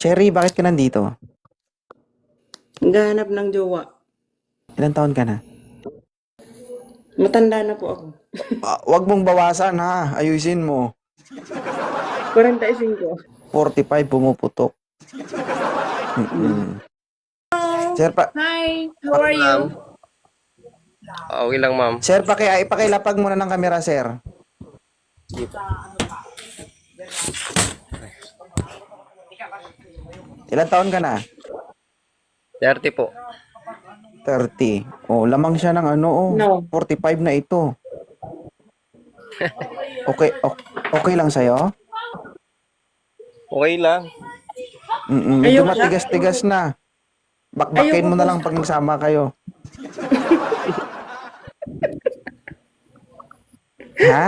Cherry, bakit ka nandito? Naghahanap ng jowa. Ilang taon ka na? Matanda na po ako. Wag mong bawasan ha. Ayusin mo. 45. 45 pumuputok. Mm-mm. Sir, Hi, how are Ma'am. you? Okay lang, ma'am. sir, pakilapag muna ng kamera, sir. Ilang taon ka na? 30 po. 30. Oh, lamang siya ng ano, No. 45 na ito. Okay lang sa'yo? Okay lang. Medyo Ayoko siya. matigas-tigas na. Bakbakin Ayoko mo na po. lang pag nagsama kayo. Ha?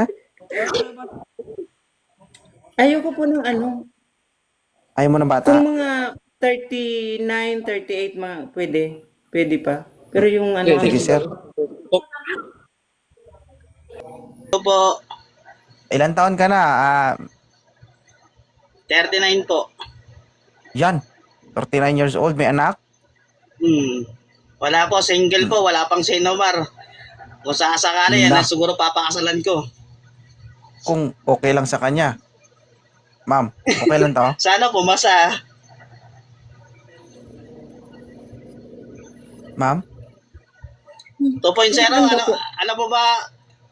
Ayoko po ng ano. Ayaw mo ng bata? Kung mga 39, 38, pwede. Pwede pa. Pero yung ano, Sige, sir. Ito po, Ilan taon ka na? 39 po. Yan. 39 years old. May anak? Wala po, single po, wala pang sinomar. Kung sakasakali, yan Nah. ang siguro papakasalan ko. Kung okay lang sa kanya. Ma'am, okay lang to? Sana pumasa. Ma'am? 2.0, alam mo ba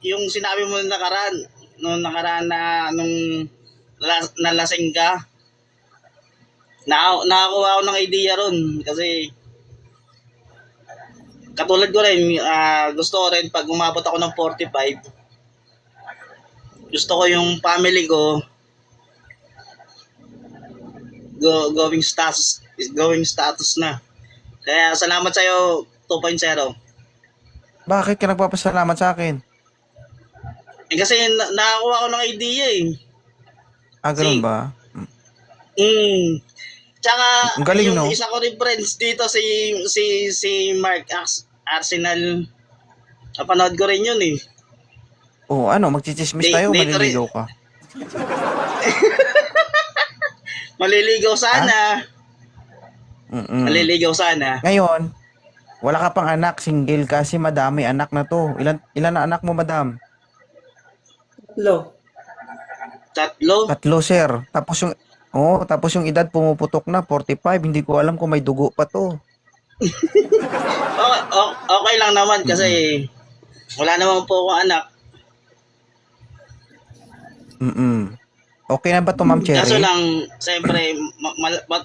yung sinabi mo nung nakaraan na nalasing ka? Nakakuha ako ng idea ron kasi katulad ko rin, gusto ko rin pag umabot ako ng 45, gusto ko yung family ko going status na. Kaya salamat sa iyo 2.0. Bakit ka nagpapasalamat sa akin? Kasi nakakuha ko ng idea eh. Ganun Si- ba? Tsaka Ang galing, yung no? isa ko rin friends dito si Mark Arsenal. Napanood ko rin yun eh. Magchichismis tayo, Dito rin. maliligaw ka. Maliligaw sana. Maliligaw sana. Ngayon, wala ka pang anak, single ka, kasi madami anak na to. Ilan na anak mo, madam? Lo. Tatlo. 3, sir. Tapos yung edad pumuputok na, 45. Hindi ko alam kung may dugo pa to. Okay lang naman kasi wala naman po akong anak. Okay na ba to, Ma'am Kaso Cherry? lang, siyempre,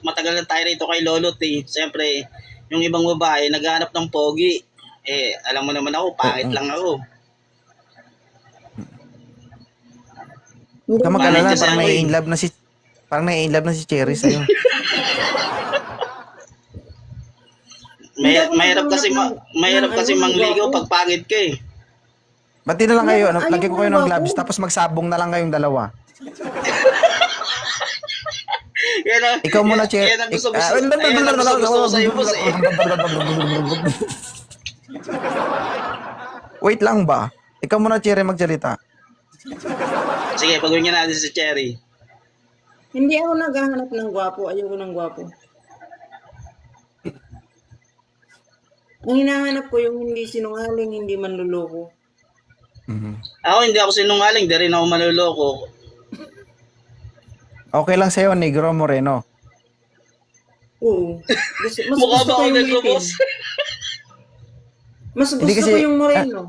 matagal na tayo rito kay Lolot eh. Siyempre, yung ibang babae, naghahanap ng pogi. Alam mo naman ako, pangit lang ako. Huwag ka mag-alala, Kasi parang ako eh. nai-inlove na si Cherry sa'yo. Mahirap kasi mangligaw pag pangit ka eh. Bati na lang kayo, Ayaw lagyan ko mo kayo ng ng gloves, gwapo. tapos magsabong na lang kayong dalawa. Yan Ikaw muna, Cherry. Yan ang gusto ko sa'yo, boss eh. Wait lang ba? Ikaw muna, Cherry, magsalita. Sige, pagawin natin si Cherry. Hindi ako naghahanap ng gwapo. Ayoko ng gwapo. Ang hinahanap ko yung hindi sinungaling, hindi manluloko. Ako hindi ako sinungaling, di rin ako manluloko. Okay lang sa'yo, negro, moreno. Oo. Mas Mukha gusto ba ko ako yung negro, itim. boss? Mas Hindi gusto kasi- ko yung moreno.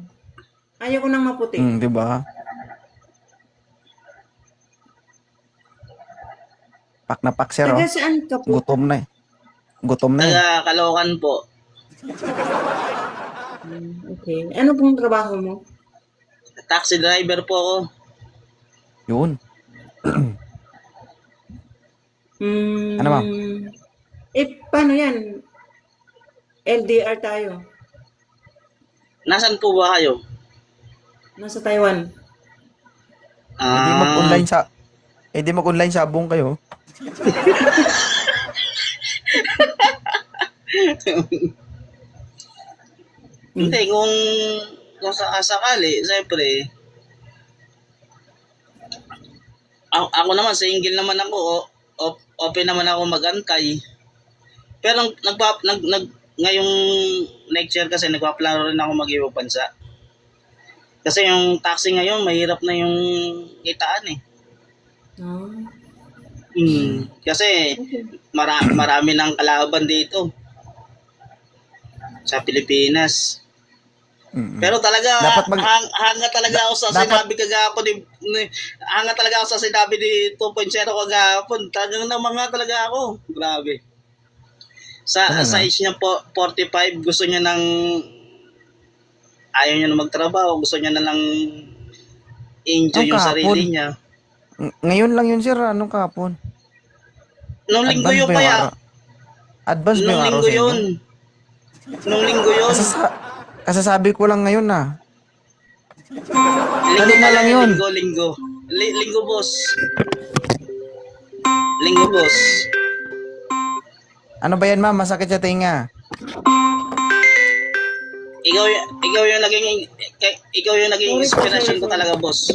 Ayoko ng maputi. Di ba? Pak na pak, sir, oh. Taga saan ka po? Gutom na eh. Gutom na eh. Taga Caloocan po. Okay. Ano pong trabaho mo? Taxi driver po ako. Yun. Ano, ma'am? Paano yan? LDR tayo. Nasaan po ba kayo? Nasa Taiwan. Hindi mag-online sabong kayo. Hindi, kung sakali, siyempre, ako naman, single naman ako. open naman ako magantay. Pero ngayong next year kasi nagpaplano rin ako mag-ibang bansa. Kasi yung taxi ngayon, mahirap na yung kitaan eh. Ah. Kasi marami ng kalaban dito sa Pilipinas. Mm-mm. Pero talaga, Dapat hanga talaga ako sa sinabi kagapon hanga talaga ako sa sinabi ni 2.0 kagapon. Talagang namanga talaga ako. Grabe. Sa age niya po, 45, gusto niya ng ayaw niya na magtrabaho, gusto niya na lang enjoy yung Ang sarili kapon. niya. Ngayon lang yun, sir. Anong kapon? Nung linggo Advance yun ba pa yung ya. araw? Advance ba Nung yung araw linggo sa inyo? yun. Nung linggo yun. Kasasabi ko lang ngayon na. Linggo Kanina pa lang yun. Linggo. Linggo, boss. Linggo, boss. Ano ba yan, ma'am? Masakit sa tinga. Ikaw yung naging inspirasyon ko talaga, boss.